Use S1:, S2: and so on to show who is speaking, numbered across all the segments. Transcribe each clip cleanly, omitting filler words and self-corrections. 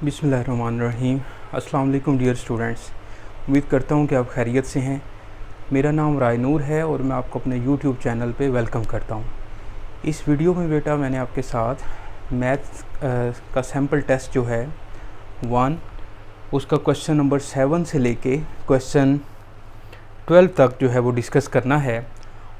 S1: बिस्मिल्लाहिर्रहमानिर्रहीम। अस्सलाम वालेकुम डियर स्टूडेंट्स, उम्मीद करता हूँ कि आप खैरियत से हैं। मेरा नाम रायनूर है और मैं आपको अपने यूट्यूब चैनल पे वेलकम करता हूँ। इस वीडियो में बेटा मैंने आपके साथ मैथ्स का सैम्पल टेस्ट जो है 1 उसका क्वेश्चन नंबर 7 से लेके क्वेश्चन 12 तक जो है वो डिस्कस करना है।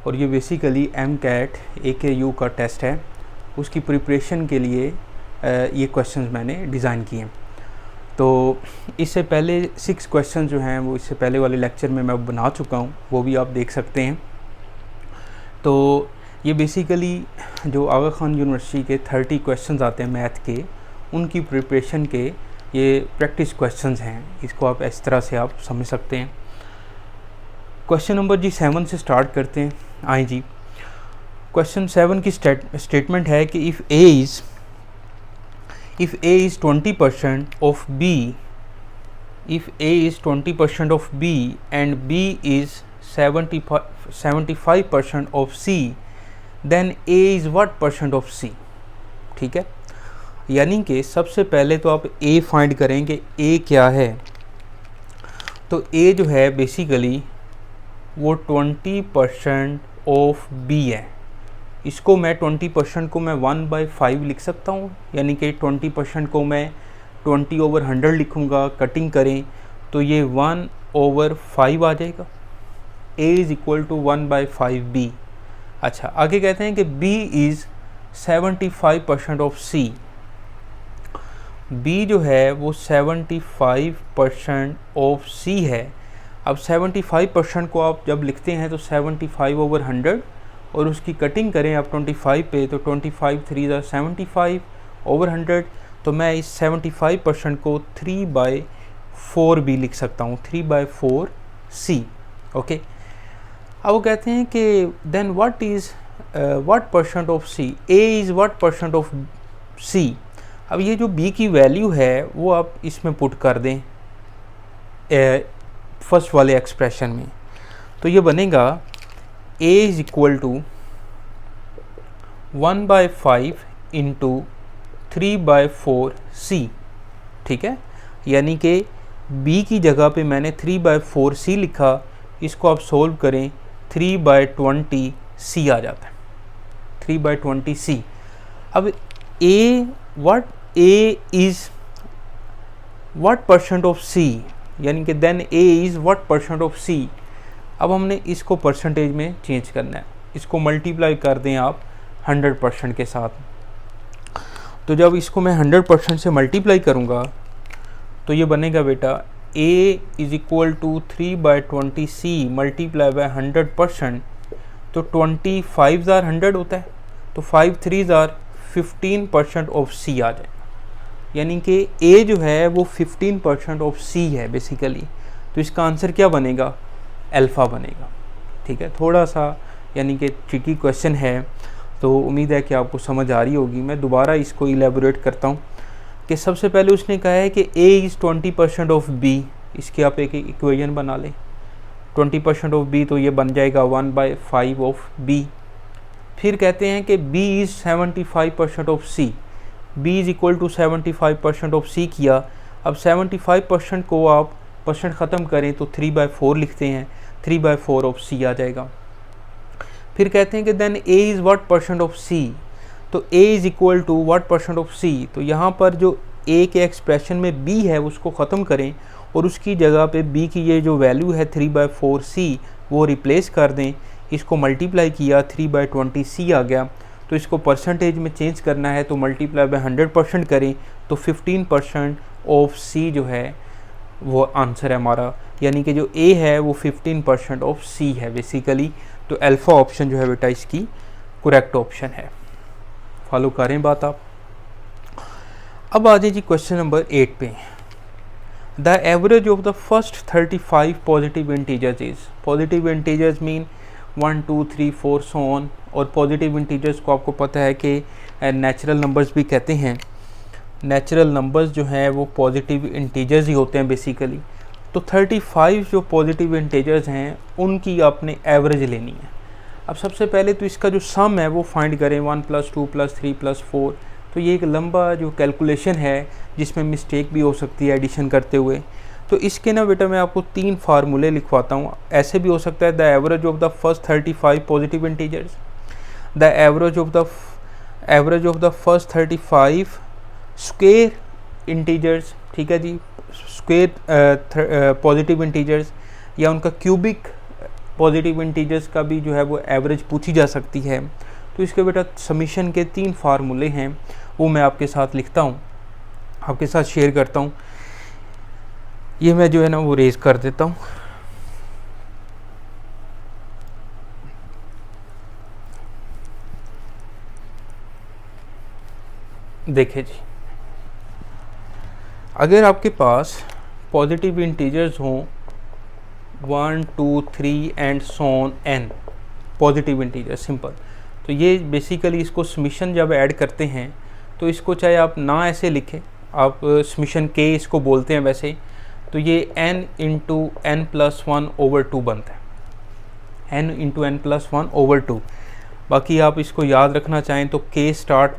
S1: और ये बेसिकली MCAT AKU का टेस्ट है, उसकी प्रिपरेशन के लिए ये क्वेश्चंस मैंने डिज़ाइन किए। तो इससे पहले 6 क्वेश्चन जो हैं वो इससे पहले वाले लेक्चर में मैं बना चुका हूँ, वो भी आप देख सकते हैं। तो ये बेसिकली जो आगा खान यूनिवर्सिटी के 30 क्वेश्चंस आते हैं मैथ के, उनकी प्रिपरेशन के ये प्रैक्टिस क्वेश्चंस हैं। इसको आप इस तरह से आप समझ सकते हैं। क्वेश्चन नंबर 7 से स्टार्ट करते हैं। आए जी, क्वेश्चन 7 की स्टेटमेंट है कि if A is 20% of B, if A is 20% of B and B is 75% of C, then A is what percent of C? ठीक है, यानी कि सबसे पहले तो आप A फाइंड करेंगे, A क्या है। तो A जो है बेसिकली वो 20% ऑफ B है। इसको मैं 20% को मैं 1/5 लिख सकता हूँ, यानी कि 20% को मैं 20/100 लिखूँगा। कटिंग करें तो ये 1/5 आ जाएगा। A is equal to 1/5B। अच्छा, आगे कहते हैं कि B is 75% of C। B जो है वो 75% ऑफ C है। अब 75% को आप जब लिखते हैं तो 75/100 और उसकी कटिंग करें आप 25 पे, तो 25 3 75/100। तो मैं इस 75% को 3/4 भी लिख सकता हूँ, 3/4 C। ओके, अब वो कहते हैं कि then what percent of C, A is what percent of C। अब ये जो B की वैल्यू है वो आप इसमें पुट कर दें फर्स्ट वाले एक्सप्रेशन में। तो ये बनेगा A is equal to 1/5 into 3/4 C। ठीक है, यानी कि B की जगह पे मैंने 3/4 C लिखा। इसको आप सोल्व करें, 3/20 C आ जाता है, 3/20 C। अब A is what percent of C, यानी कि then A is what percent of C। अब हमने इसको परसेंटेज में चेंज करना है। इसको मल्टीप्लाई कर दें आप 100% के साथ। तो जब इसको मैं 100% से मल्टीप्लाई करूँगा तो ये बनेगा बेटा A is equal to 3/20 C multiply by 100%। तो 25 ज़ार 100 होता है, तो 5 3 ज़ार 15% ऑफ C आ जाएगा। यानी कि A जो है वो 15% ऑफ C है बेसिकली। तो इसका आंसर क्या बनेगा? अल्फ़ा बनेगा। ठीक है, थोड़ा सा यानी कि ट्रिकी क्वेश्चन है, तो उम्मीद है कि आपको समझ आ रही होगी। मैं दोबारा इसको इलेबोरेट करता हूँ कि सबसे पहले उसने कहा है कि A इज़ 20% ऑफ B। इसकी आप एक इक्वेशन बना लें, 20% ऑफ B, तो ये बन जाएगा 1/5 ऑफ B। फिर कहते हैं कि B is 75% of C। B is equal to 75% of C किया। अब 75% को आप परसेंट ख़त्म करें तो 3/4 लिखते हैं, 3/4 ऑफ C आ जाएगा। फिर कहते हैं कि then A is what percent of C। तो A is equal to what percent of C। तो यहाँ पर जो A के एक्सप्रेशन में B है उसको ख़त्म करें और उसकी जगह पे B की ये जो वैल्यू है 3/4 C वो रिप्लेस कर दें। इसको मल्टीप्लाई किया, 3/20 C आ गया। तो इसको परसेंटेज में चेंज करना है तो मल्टीप्लाई बाय 100% करें तो 15% ऑफ C जो है वो आंसर है हमारा। यानी कि जो A है वो 15% ऑफ C है बेसिकली। तो अल्फ़ा ऑप्शन जो है बेटा इसकी करेक्ट ऑप्शन है। फॉलो करें बात आप। अब आ जाए जी क्वेश्चन नंबर 8 पे। The average of the first 35 positive integers is, positive integers mean 1 2 3 4 so on. और पॉजिटिव इंटीजर्स को आपको पता है कि नेचुरल नंबर्स भी कहते हैं। नेचुरल नंबर्स जो हैं वो पॉजिटिव इंटीजर्स ही होते हैं बेसिकली। तो 35 जो पॉजिटिव इंटीजर्स हैं उनकी आपने एवरेज लेनी है। अब सबसे पहले तो इसका जो सम है वो फाइंड करें, 1 + 2 + 3 + 4। तो ये एक लंबा जो कैलकुलेशन है जिसमें मिस्टेक भी हो सकती है एडिशन करते हुए। तो इसके ना बेटा मैं आपको 3 फार्मूले लिखवाता हूँ। ऐसे भी हो सकता है the average of the first 35 positive integers, the average of the first 35 square integers, ठीक है जी, स्क्वायर पॉजिटिव इंटीजर्स, या उनका क्यूबिक पॉजिटिव इंटीजर्स का भी जो है वो एवरेज पूछी जा सकती है। तो इसके बेटा समीशन के 3 फार्मूले हैं, वो मैं आपके साथ लिखता हूँ, आपके साथ शेयर करता हूँ। ये मैं जो है ना वो रेज कर देता हूँ। देखिए जी, अगर आपके पास पॉजिटिव इंटीजर्स हों 1 2 3 and so on n positive integer simple, तो ये बेसिकली इसको समीशन जब ऐड करते हैं तो इसको चाहे आप ना ऐसे लिखें, आप समीशन के इसको बोलते हैं वैसे, तो ये n into n plus 1 over 2 बनता है, n into n plus 1 over 2। बाकी आप इसको याद रखना चाहें तो k स्टार्ट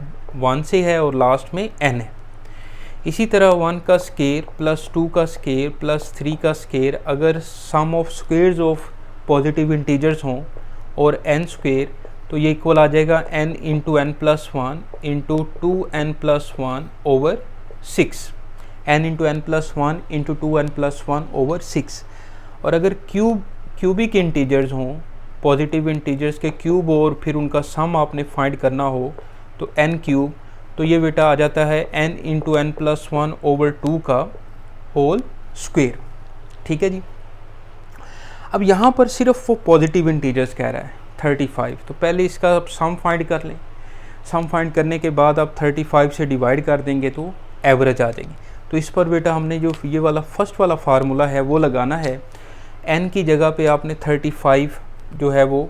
S1: 1 से है और लास्ट में n है। इसी तरह 1 का स्केयर प्लस 2 का स्केयर प्लस 3 का स्केयर अगर sum of squares of positive integers हों और n स्क्वेयर, तो ये इक्वल आ जाएगा n into n plus 1 into 2n plus 1 over 6, n into n plus 1 into 2n plus 1 over 6। और अगर क्यूबिक इंटीजर्स हों, पॉजिटिव इंटीजर्स के क्यूब और फिर उनका सम आपने फाइंड करना हो तो n क्यूब, तो ये बेटा आ जाता है n into n plus 1 over 2 का होल स्क्वेयर, ठीक है जी। अब यहाँ पर सिर्फ वो पॉजिटिव इंटीजर्स कह रहा है 35, तो पहले इसका आप सम फाइंड कर लें। सम फाइंड करने के बाद आप 35 से डिवाइड कर देंगे तो एवरेज आ जाएगी। तो इस पर बेटा हमने जो ये वाला फर्स्ट वाला फार्मूला है वो लगाना है, n की जगह पे आपने 35 जो है वो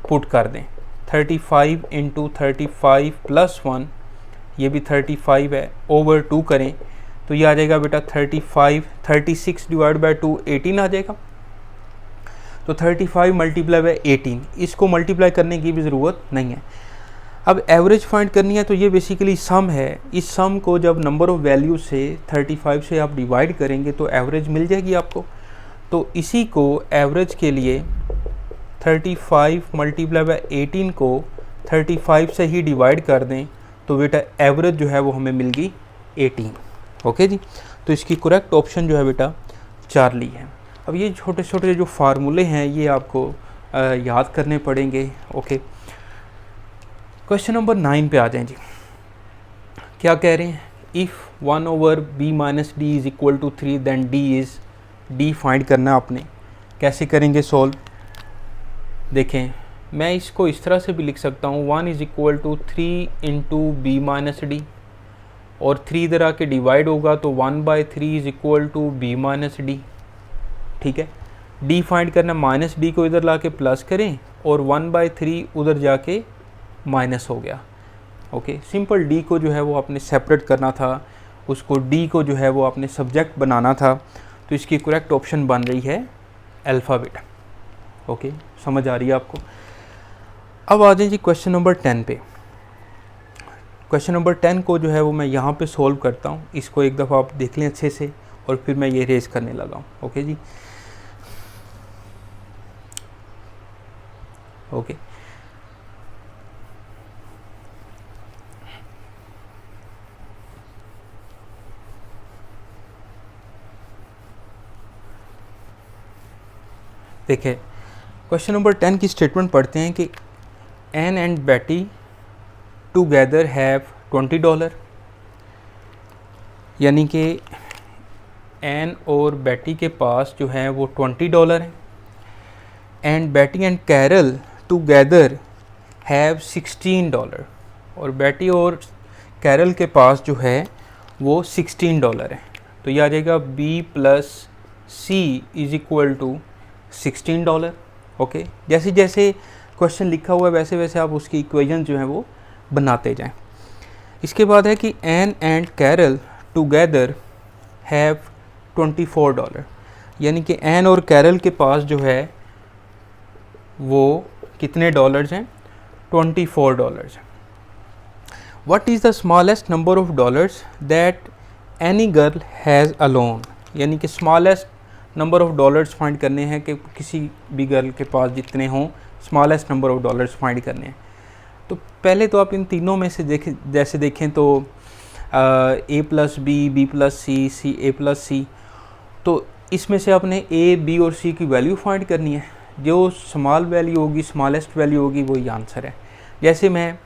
S1: पुट कर दें, 35 इंटू 35 प्लस 1, ये भी 35 है, ओवर 2 करें तो ये आ जाएगा बेटा 36 डिवाइड बाई 2 18 आ जाएगा। तो 35 मल्टीप्लाई बाई 18, इसको मल्टीप्लाई करने की भी ज़रूरत नहीं है। अब एवरेज फाइंड करनी है तो ये बेसिकली सम है, इस सम को जब नंबर ऑफ़ वैल्यू से 35 से आप डिवाइड करेंगे तो एवरेज मिल जाएगी आपको। तो इसी को एवरेज के लिए 35 मल्टीप्लाई बाई 18 को 35 से ही डिवाइड कर दें तो बेटा एवरेज जो है वो हमें मिल गई 18। ओके जी, तो इसकी करेक्ट ऑप्शन जो है बेटा चार्ली है। अब ये छोटे छोटे जो फार्मूले हैं ये आपको याद करने पड़ेंगे। ओके, क्वेश्चन नंबर 9 पे आ जाएं जी। क्या कह रहे हैं, if 1 over b minus d is equal to 3 then d find करना है आपने। कैसे करेंगे सॉल्व, देखें मैं इसको इस तरह से भी लिख सकता हूँ, 1 is equal to 3 into b minus d, और 3 इधर आके डिवाइड होगा तो 1/3 is equal to b minus d, ठीक है। डी फाइंड करना, माइनस डी को इधर ला के प्लस करें और 1/3 उधर जाके माइनस हो गया। ओके, सिंपल डी को जो है वो आपने सेपरेट करना था, उसको डी को जो है वो आपने सब्जेक्ट बनाना था। तो इसकी करेक्ट ऑप्शन बन रही है अल्फ़ाबेट। ओके, समझ आ रही है आपको। अब आ जाए जी क्वेश्चन नंबर 10 पे। क्वेश्चन नंबर 10 को जो है वो मैं यहाँ पे सॉल्व करता हूँ, इसको एक दफ़ा आप देख लें अच्छे से और फिर मैं ये रेज करने लगा हूँ। ओके जी, ओके। देखिए क्वेश्चन नंबर 10 की स्टेटमेंट पढ़ते हैं कि एन एंड बेटी टुगेदर हैव $20, यानी कि एन और बेटी के पास जो है वो $20 है। एंड बेटी एंड कैरल टुगेदर हैव $16, और बेटी और कैरल के पास जो है वो $16 है। तो ये आ जाएगा B plus C is equal to $16। Okay, जैसे जैसे क्वेश्चन लिखा हुआ है वैसे वैसे आप उसकी इक्वेशन जो है वो बनाते जाएं। इसके बाद है कि Ann and Carol together have $24, यानी कि एन और कैरल के पास जो है वो कितने डॉलर्स हैं, $24 हैं। What is the smallest number of dollars that any girl has alone, यानी कि smallest number of dollars find करने हैं कि किसी भी गर्ल के पास जितने हों, smallest number of dollars find करने हैं। तो पहले तो आप इन तीनों में से जैसे देखें तो ए प्लस बी, बी प्लस सी, सी ए प्लस सी, तो इसमें से आपने ए, बी और सी की वैल्यू फाइंड करनी है। जो स्मॉल वैल्यू होगी, स्मॉलेस्ट वैल्यू होगी, वही आंसर है। जैसे मैं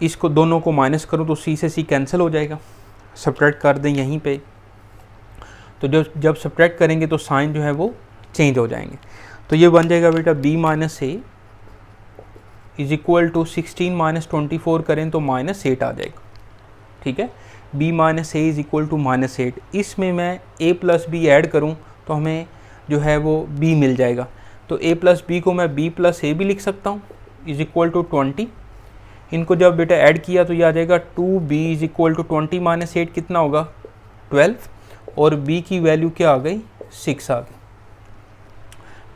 S1: इसको दोनों को माइनस करूं तो सी से सी कैंसिल हो जाएगा, सब्ट्रैक्ट कर दें यहीं पे, तो जब सब्ट्रैक्ट करेंगे तो साइन जो है वो चेंज हो जाएंगे। तो ये बन जाएगा बेटा b minus a is equal to 16 minus 24 करें तो -8 आ जाएगा। ठीक है, b minus a is equal to -8। इसमें मैं a प्लस बी ऐड करूँ तो हमें जो है वो b मिल जाएगा। तो a प्लस बी को मैं b प्लस ए भी लिख सकता हूँ, इज इक्वल टू 20। इनको जब बेटा ऐड किया तो ये आ जाएगा 2b is equal to 20 minus 8 कितना होगा 12, और b की वैल्यू क्या आ गई 6 आ गई।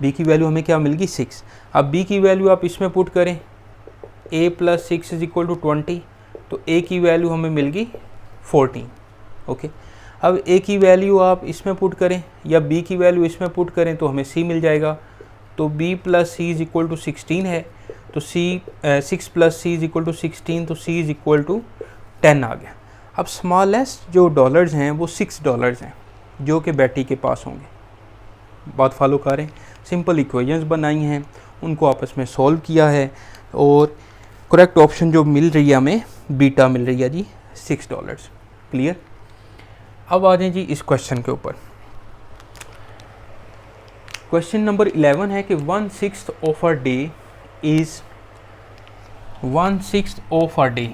S1: b की वैल्यू हमें क्या मिल गई 6। अब b की वैल्यू आप इसमें पुट करें, a plus 6 is equal to 20, तो a की वैल्यू हमें मिल गई 14। ओके, अब a की वैल्यू आप इसमें पुट करें या b की वैल्यू इसमें पुट करें तो हमें c मिल जाएगा। तो b plus c is equal to 16 है, तो 6 plus c is equal to 16, तो c इज इक्वल टू 10 आ गया। अब स्मॉलेस्ट जो डॉलर्स हैं वो $6 हैं जो कि बेटी के पास होंगे। बात फॉलो करें, सिंपल इक्वेशंस बनाई हैं, उनको आपस में सॉल्व किया है और करेक्ट ऑप्शन जो मिल रही है हमें बीटा मिल रही है जी $6। क्लियर। अब आ जाएं जी इस क्वेश्चन के ऊपर। क्वेश्चन नंबर 11 है कि 1/6 of a day is 1/6 of a day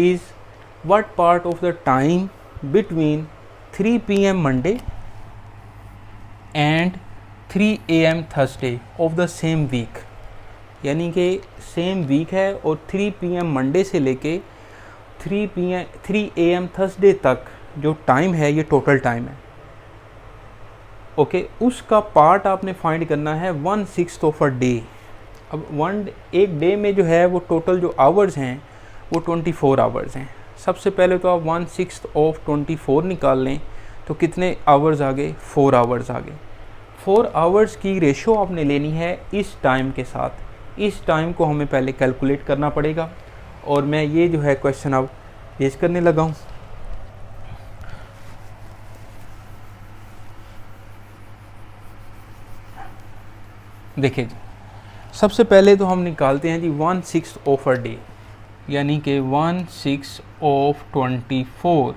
S1: is what part of the time between 3 p.m. Monday and 3 a.m. Thursday of the same week, यानी कि सेम वीक है और 3 p.m. मंडे से लेके 3 a.m. थर्सडे तक जो टाइम है ये टोटल टाइम है। ओके, उसका पार्ट आपने फाइंड करना है 1/6 ऑफ अ डे। अब एक डे में जो है वो टोटल जो आवर्स हैं वो 24 आवर्स हैं। सबसे पहले तो आप 1/6 ऑफ 24 निकाल लें तो कितने आवर्स आ गए 4 आवर्स आ गए। 4 आवर्स की रेशो आपने लेनी है इस टाइम के साथ। इस टाइम को हमें पहले कैलकुलेट करना पड़ेगा और मैं ये जो है क्वेश्चन अब पेश करने लगा हूँ। देखिए जी, सबसे पहले तो हम निकालते हैं जी 1/6 ऑफ अ डे, यानी कि 1/6 ऑफ 24,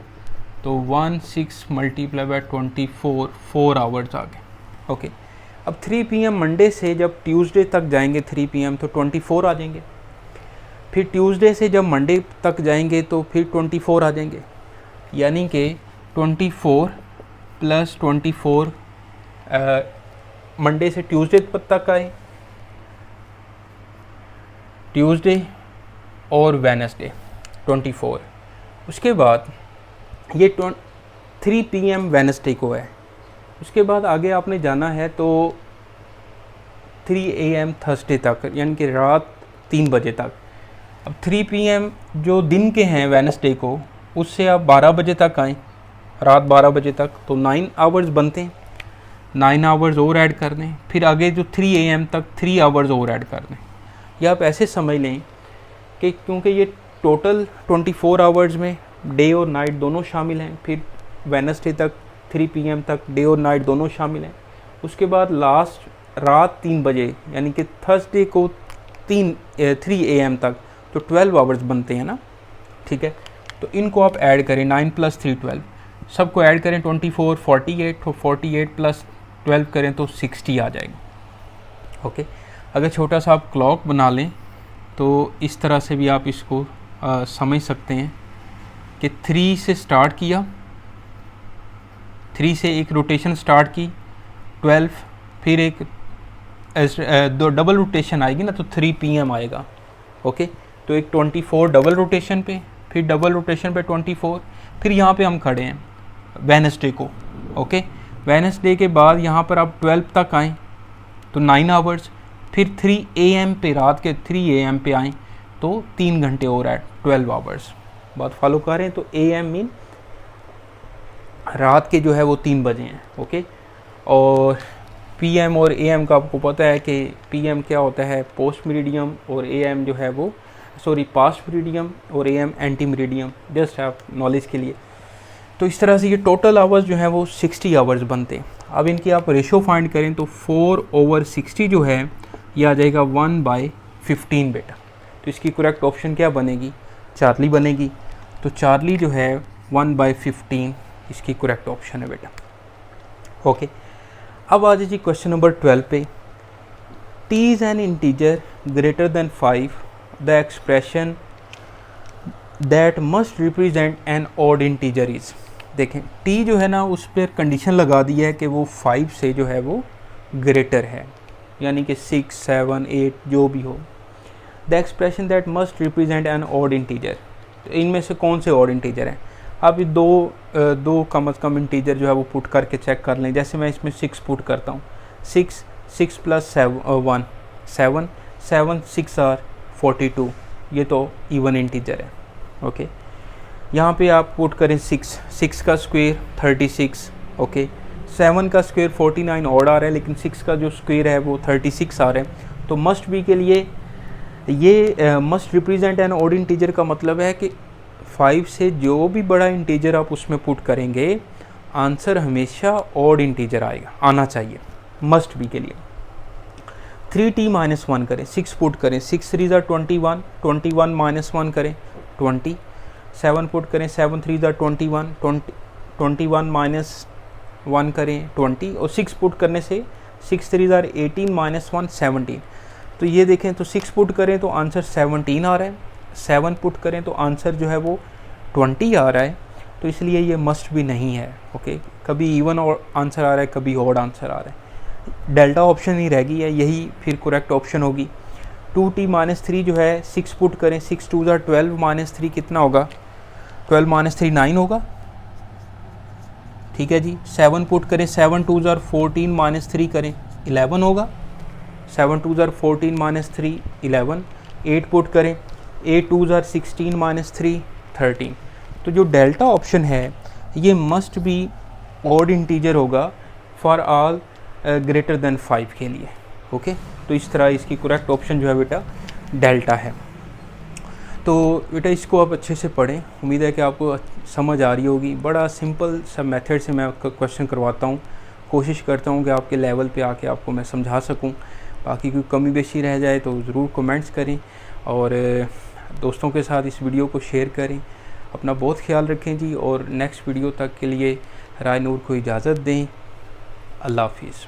S1: तो 1/6 मल्टीप्लाई बाय 24 4 आवर्स आ गए। ओके, अब 3 p.m. मंडे से जब ट्यूसडे तक जाएंगे 3 p.m. तो 24 आ जाएंगे। फिर ट्यूसडे से जब मंडे तक जाएंगे तो फिर 24 आ जाएंगे, यानी कि 24 प्लस 24 मंडे से ट्यूसडे तक आए, ट्यूसडे और वेडनेसडे 24। उसके बाद ये 3 p.m. वेडनेसडे को है। उसके बाद आगे आपने जाना है तो 3 a.m. थर्सडे तक, यानी कि रात 3 बजे तक। अब 3 p.m. जो दिन के हैं वेडनेसडे को, उससे आप 12 बजे तक आएँ, रात 12 बजे तक, तो 9 आवर्स बनते हैं। 9 आवर्स और ऐड कर दें, फिर आगे जो 3 a.m. तक 3 आवर्स और ऐड कर दें। या आप ऐसे समझ लें कि क्योंकि ये टोटल 24 आवर्स में डे और नाइट दोनों शामिल हैं, फिर वेडनेसडे तक 3 p.m. तक डे और नाइट दोनों शामिल हैं। उसके बाद लास्ट रात 3 बजे, यानी कि थर्सडे को 3 a.m. तक, तो 12 आवर्स बनते हैं ना। ठीक है, तो इनको आप ऐड करें, 9 + 3 12, सबको ऐड करें 24 48, तो 48 + 12 करें तो 60 आ जाएगा। ओके, अगर छोटा सा आप क्लॉक बना लें तो इस तरह से भी आप इसको समझ सकते हैं कि 3 से स्टार्ट किया, 3 से एक रोटेशन स्टार्ट की, 12, फिर एक दो डबल रोटेशन आएगी ना, तो 3 p.m. आएगा। ओके, तो एक 24 डबल रोटेशन पे, फिर डबल रोटेशन पे 24, फिर यहाँ पे हम खड़े हैं वेडनेसडे को। ओके, वेडनेसडे के बाद यहाँ पर आप 12 तक आएँ तो 9 आवर्स, फिर 3 a.m. पे, रात के 3 a.m. पे आएँ तो 3 घंटे और है, 12 आवर्स। बात फॉलो कर रहे हैं। तो AM मीन रात के जो है वो 3 बजे हैं, ओके। और PM और AM का आपको पता है कि PM क्या होता है, पोस्ट मेरिडियम, और AM जो है वो पास्ट मेरिडियम, और AM एंटी मेरिडियम, जस्ट आप नॉलेज के लिए। तो इस तरह से ये टोटल आवर्स जो है वो 60 आवर्स बनते हैं। अब इनकी आप रेशो फाइंड करें तो 4/60 जो है ये आ जाएगा 1/15 बेटा। तो इसकी करेक्ट ऑप्शन क्या बनेगी, चार्ली बनेगी। तो चार्ली जो है 1/15 इसकी करेक्ट ऑप्शन है बेटा, ओके। अब आ जाइए क्वेश्चन नंबर 12 पे। T is an integer greater than 5, the expression that must represent N odd integer is. देखें T जो है ना उस पर कंडीशन लगा दी है कि वो 5 से जो है वो ग्रेटर है, यानी कि 6, 7, 8 जो भी हो। The expression that must represent N odd integer, तो इनमें से कौन से ऑड इंटीजर हैं। अब ये दो कम अज़ कम इंटीजर जो है वो पुट करके चेक कर लें। जैसे मैं इसमें 6 पुट करता हूँ, 6 प्लस 1 7, 7 6 आर 42, ये तो इवन इंटीजर है, ओके। यहाँ पे आप पुट करें 6 का स्क्वायर 36, ओके। 7 का स्क्वायर 49 ऑड आ रहा है, लेकिन 6 का जो स्क्वायर है वो 36 आ रहा है। तो मस्ट बी के लिए ये must represent N odd integer का मतलब है कि 5 से जो भी बड़ा इंटीजर आप उसमें पुट करेंगे आंसर हमेशा ऑड इंटीजर आना चाहिए, मस्ट बी के लिए। 3t - 1 करें, 6 पुट करें, 6 3 ज़ा 21, 21 - 1 करें 20, 7 पुट करें, 7 3 ज़ा 21, 21 - 1 करें 20, और 6 पुट करने से 6 3 ज़ा 18 - 1 17। तो ये देखें, तो 6 पुट करें तो आंसर 17 आ रहा है, 7 पुट करें तो आंसर जो है वो 20 आ रहा है। तो इसलिए ये मस्ट भी नहीं है, ओके। कभी इवन और आंसर आ रहा है, कभी ऑड आंसर आ रहा है। डेल्टा ऑप्शन ही रह गई है, यही फिर करेक्ट ऑप्शन होगी। 2t - 3 जो है 6 पुट करें, 6 2 ज़ा 12 - 3 कितना होगा, 12 - 3 9 होगा, ठीक है जी। 7 पुट करें, 7 2 ज़ा 14 - 3 करें 11 होगा, 7 2 ज़ा 14 - 3 11। 8 पुट करें, 8 2 ज़ा 16 - 3 13। तो जो डेल्टा ऑप्शन है ये मस्ट बी ऑड इंटीजर होगा फॉर ऑल ग्रेटर देन 5 के लिए, ओके। तो इस तरह इसकी करेक्ट ऑप्शन जो है बेटा डेल्टा है। तो बेटा इसको आप अच्छे से पढ़ें, उम्मीद है कि आपको समझ आ रही होगी। बड़ा सिंपल सा मेथड से मैं आपका क्वेश्चन करवाता हूँ, कोशिश करता हूँ कि आपके लेवल पे आके आपको मैं समझा सकूँ। बाकी कोई कमी बेशी रह जाए तो ज़रूर कमेंट्स करें, और दोस्तों के साथ इस वीडियो को शेयर करें। अपना बहुत ख्याल रखें जी, और नेक्स्ट वीडियो तक के लिए राय नूर को इजाज़त दें। अल्लाह हाफिज़।